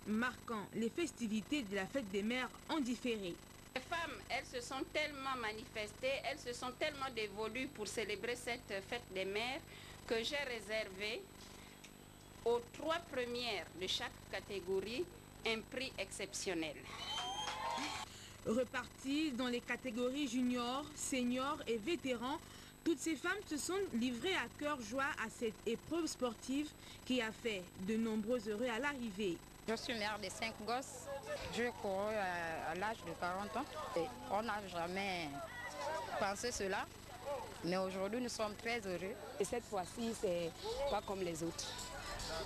marquant les festivités de la fête des mères en différé. Les femmes, elles se sont tellement manifestées, elles se sont tellement dévolues pour célébrer cette fête des mères que j'ai réservé aux 3 premières de chaque catégorie un prix exceptionnel. Reparties dans les catégories juniors, seniors et vétérans, toutes ces femmes se sont livrées à cœur joie à cette épreuve sportive qui a fait de nombreux heureux à l'arrivée. Je suis mère de 5 gosses. J'ai couru à l'âge de 40 ans. Et on n'a jamais pensé cela. Mais aujourd'hui, nous sommes très heureux. Et cette fois-ci, c'est pas comme les autres.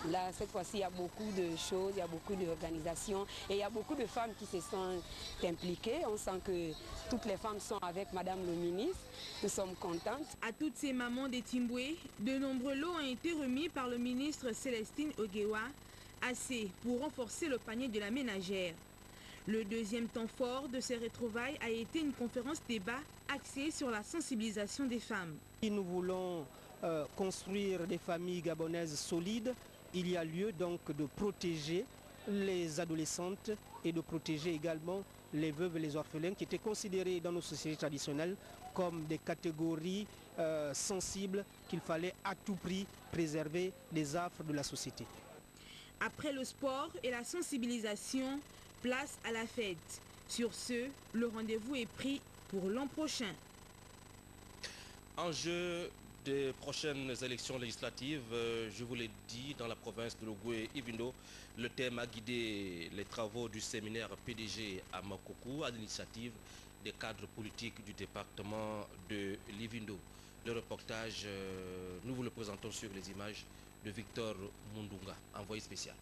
Là, cette fois-ci, il y a beaucoup de choses, il y a beaucoup d'organisations et il y a beaucoup de femmes qui se sont impliquées. On sent que toutes les femmes sont avec Madame le ministre. Nous sommes contentes. À toutes ces mamans des Timboué, de nombreux lots ont été remis par le ministre Célestine Ogewa, assez pour renforcer le panier de la ménagère. Le deuxième temps fort de ces retrouvailles a été une conférence débat axée sur la sensibilisation des femmes. Nous voulons construire des familles gabonaises solides. Il y a lieu donc de protéger les adolescentes et de protéger également les veuves et les orphelins qui étaient considérés dans nos sociétés traditionnelles comme des catégories sensibles qu'il fallait à tout prix préserver des affres de la société. Après le sport et la sensibilisation, place à la fête. Sur ce, le rendez-vous est pris pour l'an prochain. Enjeu des prochaines élections législatives, je vous l'ai dit, dans la province de Logoué-Ivindo, le thème a guidé les travaux du séminaire PDG à Makoko à l'initiative des cadres politiques du département de l'Ivindo. Le reportage, nous vous le présentons sur les images de Victor Mundunga, envoyé spécial.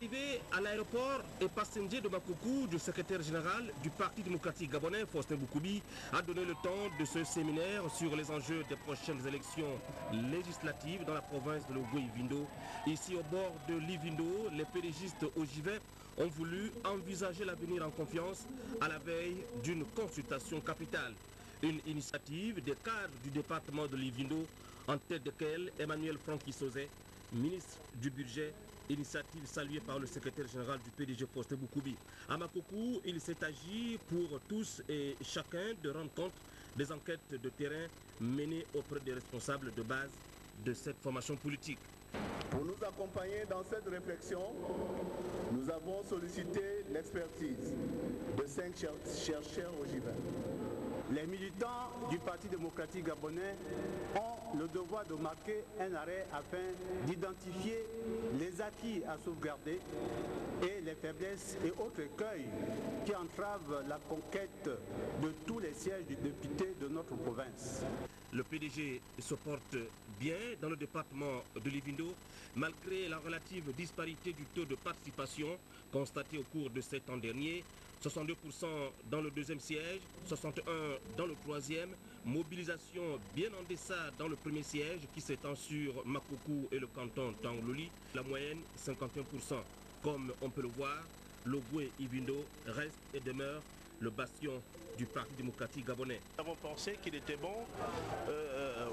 Arrivé à l'aéroport et passager de Makoko, du secrétaire général du Parti démocratique gabonais, Faustin Boukoubi, a donné le temps de ce séminaire sur les enjeux des prochaines élections législatives dans la province de Logoué-Ivindo. Ici au bord de l'Ivindo, les pédégistes ogivais ont voulu envisager l'avenir en confiance à la veille d'une consultation capitale. Une initiative des cadres du département de l'Ivindo, en tête desquels Emmanuel Francky-Sauzet, ministre du budget, initiative saluée par le secrétaire général du PDG Faustin Boukoubi. À Makoko, il s'est agi pour tous et chacun de rendre compte des enquêtes de terrain menées auprès des responsables de base de cette formation politique. Pour nous accompagner dans cette réflexion, nous avons sollicité l'expertise de 5 chercheurs ogivins. Les militants du Parti démocratique gabonais ont le devoir de marquer un arrêt afin d'identifier les acquis à sauvegarder et les faiblesses et autres écueils qui entravent la conquête de tous les sièges du député de notre province. Le PDG se porte bien dans le département de l'Ivindo, malgré la relative disparité du taux de participation constaté au cours de 7 ans derniers. 62% dans le deuxième siège, 61% dans le troisième, mobilisation bien en deçà dans le premier siège qui s'étend sur Makoko et le canton d'Angloli, la moyenne 51%. Comme on peut le voir, Logoué-Ivindo reste et demeure le bastion du Parti démocratique gabonais. Nous avons pensé qu'il était bon,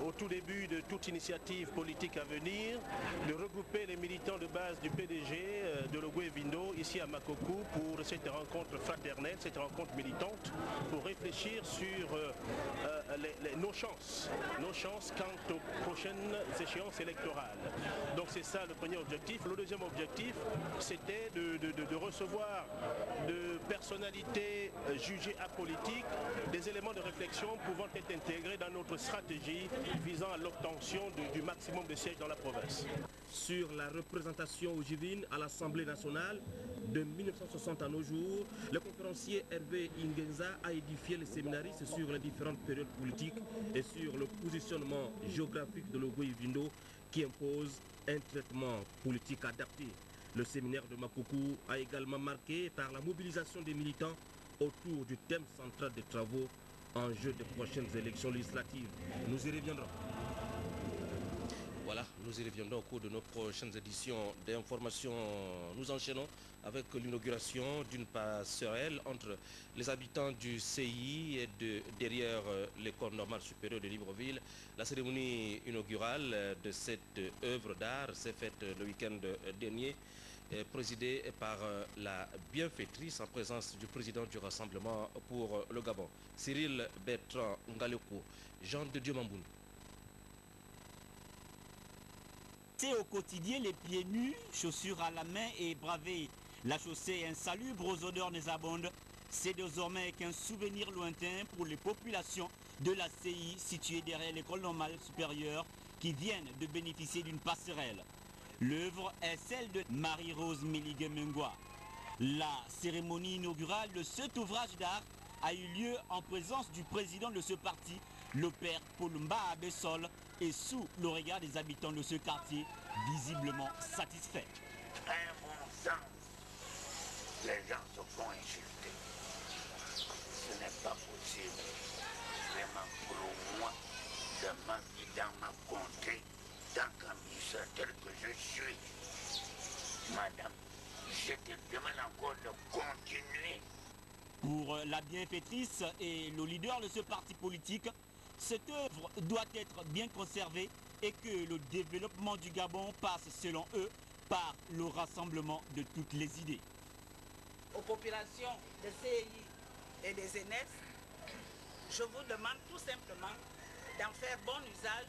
au tout début de toute initiative politique à venir, de regrouper les militants de base du PDG de Logoué-Ivindo ici à Makoko pour cette rencontre fraternelle, cette rencontre militante, pour réfléchir sur nos chances quant aux prochaines échéances électorales. Donc c'est ça le premier objectif. Le deuxième objectif, c'était de recevoir de personnalités jugées apolitiques des éléments de réflexion pouvant être intégrés dans notre stratégie visant à l'obtention du maximum de sièges dans la province. Sur la représentation ogivine à l'Assemblée nationale de 1960 à nos jours, le conférencier Hervé Ingenza a édifié les séminaristes sur les différentes périodes politiques et sur le positionnement géographique de Logoué-Ivindo qui impose un traitement politique adapté. Le séminaire de Makoko a également marqué par la mobilisation des militants autour du thème central des travaux en jeu des prochaines élections législatives. Nous y reviendrons. Voilà, nous y reviendrons au cours de nos prochaines éditions d'information. Nous enchaînons avec l'inauguration d'une passerelle entre les habitants du CI et derrière l'école normale supérieure de Libreville. La cérémonie inaugurale de cette œuvre d'art s'est faite le week-end dernier. présidée par la bienfaitrice en présence du président du Rassemblement pour le Gabon, Cyril Bertrand Ngaleko, Jean de Dieu Mamboun. C'est au quotidien les pieds nus, chaussures à la main et braver la chaussée insalubre aux odeurs nauséabondes. C'est désormais qu'un souvenir lointain pour les populations de la CI située derrière l'école normale supérieure qui viennent de bénéficier d'une passerelle. L'œuvre est celle de Marie-Rose Méligue-Mengwa. La cérémonie inaugurale de cet ouvrage d'art a eu lieu en présence du président de ce parti, le père Paulumba Abessol, et sous le regard des habitants de ce quartier, visiblement satisfaits. À mon sens, les gens se font insulter. Ce n'est pas possible. Vraiment, pour moi, de ma vie dans ma contrée, tant qu'ambitieux tel que je suis, madame, je te demande encore de continuer. Pour la bienfaitrice et le leader de ce parti politique, cette œuvre doit être bien conservée et que le développement du Gabon passe, selon eux, par le rassemblement de toutes les idées. Aux populations de CI et des ENES, je vous demande tout simplement d'en faire bon usage.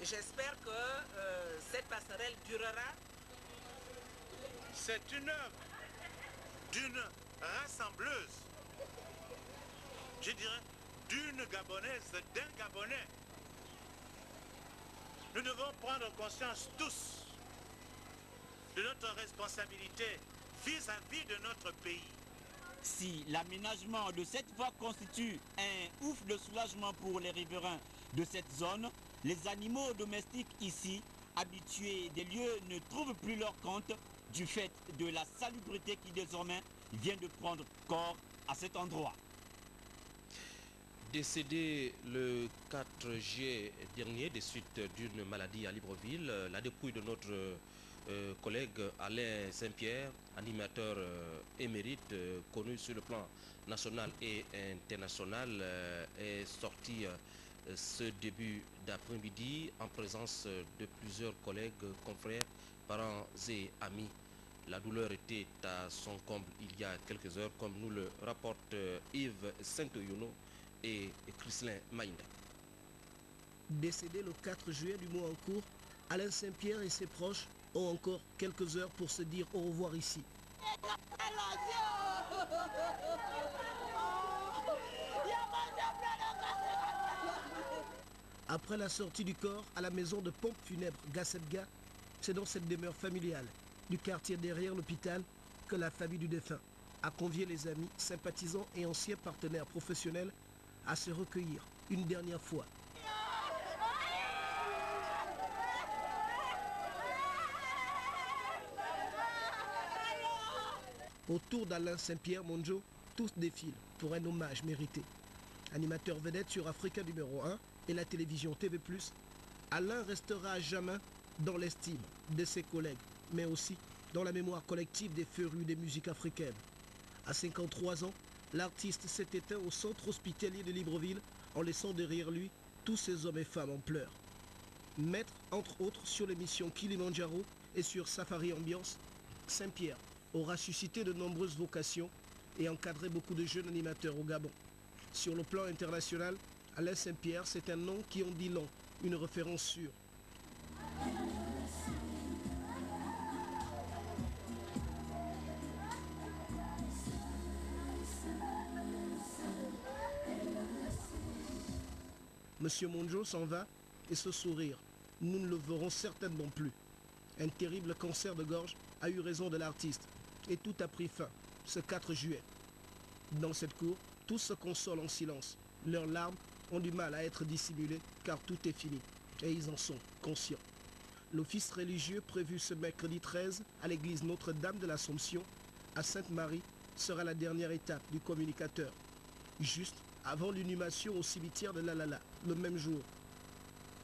J'espère que cette passerelle durera. C'est une œuvre d'une rassembleuse, je dirais d'une Gabonaise, d'un Gabonais. Nous devons prendre conscience tous de notre responsabilité vis-à-vis de notre pays. Si l'aménagement de cette voie constitue un ouf de soulagement pour les riverains de cette zone, les animaux domestiques ici, habitués des lieux, ne trouvent plus leur compte du fait de la salubrité qui désormais vient de prendre corps à cet endroit. Décédé le 4 juillet dernier des suites d'une maladie à Libreville, la dépouille de notre collègue Alain Saint-Pierre, animateur émérite connu sur le plan national et international, est sorti ce début d'après-midi en présence de plusieurs collègues, confrères, parents et amis. La douleur était à son comble il y a quelques heures, comme nous le rapporte Yves Saint-Oyuno et Chrislin Maïnda. Décédé le 4 juillet du mois en cours, Alain Saint-Pierre et ses proches ont encore quelques heures pour se dire au revoir ici. Après la sortie du corps à la maison de pompe funèbre Gassetga, c'est dans cette demeure familiale du quartier derrière l'hôpital que la famille du défunt a convié les amis, sympathisants et anciens partenaires professionnels à se recueillir une dernière fois. Autour d'Alain Saint-Pierre Monjo, tous défilent pour un hommage mérité. Animateur vedette sur Africa numéro 1 et la télévision TV+, Alain restera à jamais dans l'estime de ses collègues, mais aussi dans la mémoire collective des férus des musiques africaines. À 53 ans, l'artiste s'est éteint au centre hospitalier de Libreville en laissant derrière lui tous ces hommes et femmes en pleurs. Maître, entre autres, sur l'émission Kilimanjaro et sur Safari Ambiance, Saint-Pierre aura suscité de nombreuses vocations et encadré beaucoup de jeunes animateurs au Gabon. Sur le plan international, Alain Saint-Pierre, c'est un nom qui en dit long, une référence sûre. Monsieur Monjo s'en va et ce sourire, nous ne le verrons certainement plus. Un terrible cancer de gorge a eu raison de l'artiste et tout a pris fin ce 4 juillet. Dans cette cour, tous se consolent en silence. Leurs larmes ont du mal à être dissimulées car tout est fini et ils en sont conscients. L'office religieux prévu ce mercredi 13 à l'église Notre-Dame de l'Assomption à Sainte-Marie sera la dernière étape du communicateur. Juste avant l'inhumation au cimetière de Lalala, le même jour.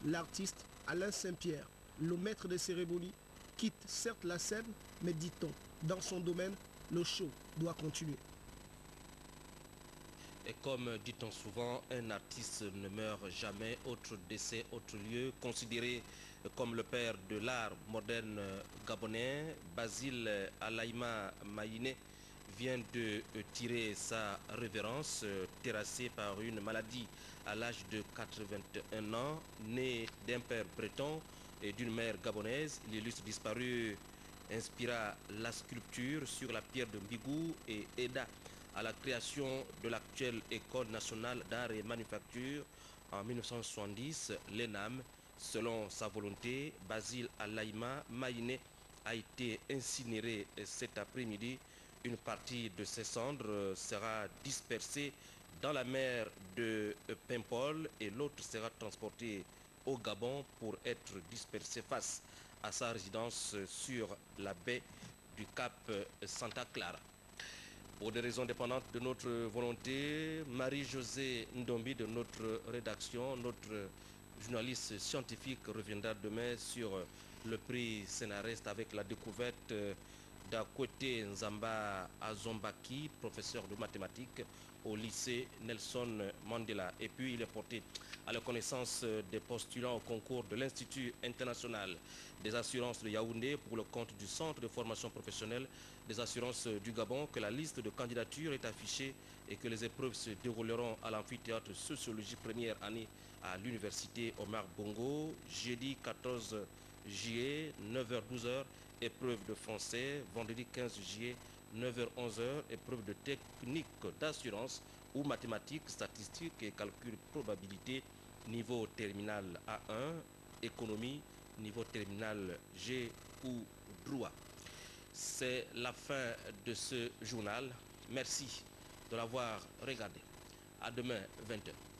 L'artiste Alain Saint-Pierre, le maître des cérémonies, quitte certes la scène, mais dit-on, dans son domaine, le show doit continuer. Et comme dit-on souvent, un artiste ne meurt jamais. Autre décès, autre lieu. Considéré comme le père de l'art moderne gabonais, Basile Alaïma Maïné vient de tirer sa révérence, terrassé par une maladie à l'âge de 81 ans, né d'un père breton et d'une mère gabonaise. L'illustre disparu inspira la sculpture sur la pierre de Mbigou et aida à la création de l'actuelle École nationale d'art et manufacture en 1970, l'ENAM. Selon sa volonté, Basile Alaïma Maïné a été incinéré cet après-midi. Une partie de ses cendres sera dispersée dans la mer de Paimpol et l'autre sera transportée au Gabon pour être dispersée face à sa résidence sur la baie du Cap Santa Clara. Pour des raisons dépendantes de notre volonté, Marie-Josée Ndombi de notre rédaction, notre journaliste scientifique, reviendra demain sur le prix scénariste avec la découverte d'Akwete Nzamba Azombaki, professeur de mathématiques au lycée Nelson Mandela. Et puis il est porté à la connaissance des postulants au concours de l'Institut international des assurances de Yaoundé pour le compte du Centre de formation professionnelle des assurances du Gabon que la liste de candidatures est affichée et que les épreuves se dérouleront à l'amphithéâtre Sociologie première année à l'université Omar Bongo, jeudi 14 juillet, 9h-12h, épreuve de français, vendredi 15 juillet, 9h-11h, épreuve de technique d'assurance ou mathématiques, statistiques et calcul probabilité, niveau terminal A1, économie, niveau terminal G ou droit. C'est la fin de ce journal. Merci de l'avoir regardé. À demain, 20h.